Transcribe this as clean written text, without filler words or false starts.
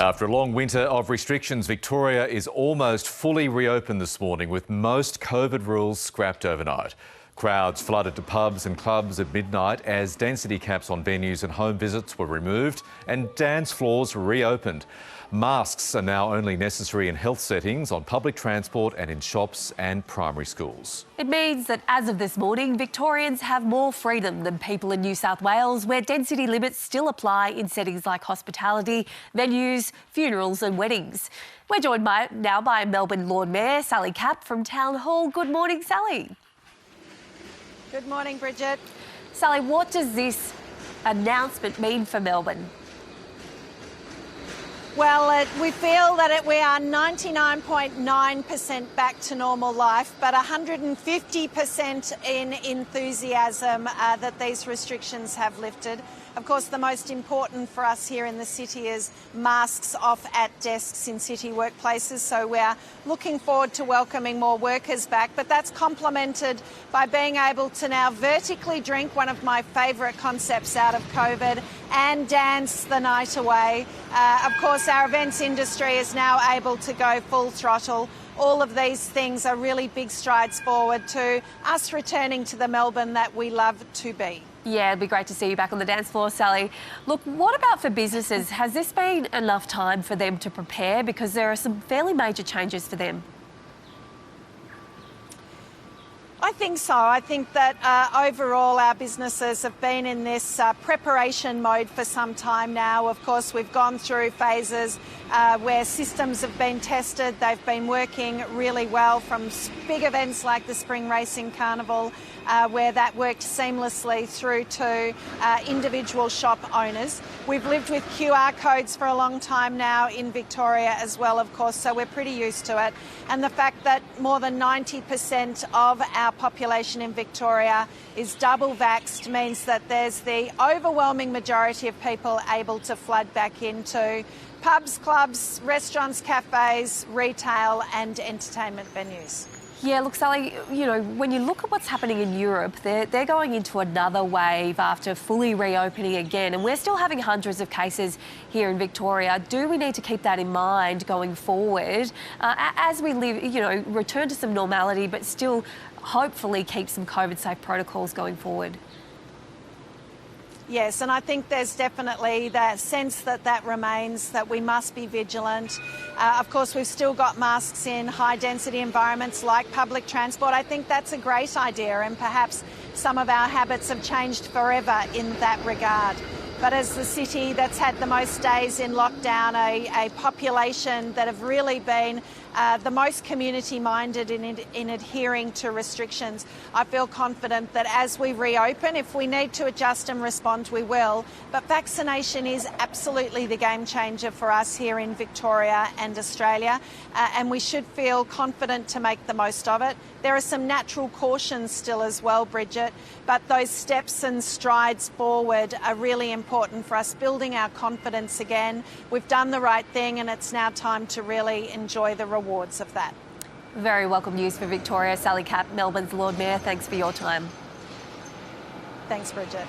After a long winter of restrictions, Victoria is almost fully reopened this morning, with most COVID rules scrapped overnight. Crowds flooded to pubs and clubs at midnight as density caps on venues and home visits were removed and dance floors reopened. Masks are now only necessary in health settings, on public transport and in shops and primary schools. It means that as of this morning, Victorians have more freedom than people in New South Wales, where density limits still apply in settings like hospitality, venues, funerals and weddings. We're joined now by Melbourne Lord Mayor Sally Capp from Town Hall. Good morning, Sally. Good morning, Bridget. Sally, what does this announcement mean for Melbourne? Well, we feel that we are 99.9% back to normal life, but 150% in enthusiasm that these restrictions have lifted. Of course, the most important for us here in the city is masks off at desks in city workplaces. So we're looking forward to welcoming more workers back, but that's complemented by being able to now vertically drink, one of my favourite concepts out of COVID, and dance the night away. Of course, our events industry is now able to go full throttle. All of these things are really big strides forward to us returning to the Melbourne that we love to be. Yeah, it'd be great to see you back on the dance floor, Sally. Look, what about for businesses? Has this been enough time for them to prepare? Because there are some fairly major changes for them. I think so. I think that overall our businesses have been in this preparation mode for some time now. Of course, we've gone through phases where systems have been tested. They've been working really well, from big events like the Spring Racing Carnival, where that worked seamlessly, through to individual shop owners. We've lived with QR codes for a long time now in Victoria as well, of course, so we're pretty used to it. And the fact that more than 90% of our population in Victoria is double vaxxed means that there's the overwhelming majority of people able to flood back into pubs, clubs, restaurants, cafes, retail and entertainment venues. Yeah, look, Sally, you know, when you look at what's happening in Europe, they're going into another wave after fully reopening again, and we're still having hundreds of cases here in Victoria. Do we need to keep that in mind going forward as we live, you know, return to some normality, but still hopefully keep some COVID-safe protocols going forward? Yes, and I think there's definitely that sense that remains, that we must be vigilant. Of course, we've still got masks in high-density environments like public transport. I think that's a great idea, and perhaps some of our habits have changed forever in that regard. But as the city that's had the most days in lockdown, a population that have really been the most community-minded in adhering to restrictions, I feel confident that as we reopen, if we need to adjust and respond, we will. But vaccination is absolutely the game changer for us here in Victoria and Australia, and we should feel confident to make the most of it. There are some natural cautions still as well, Bridget, but those steps and strides forward are really important for us, building our confidence again. We've done the right thing, and it's now time to really enjoy the rewards of that. Very welcome news for Victoria. Sally Capp, Melbourne's Lord Mayor, thanks for your time. Thanks, Bridget.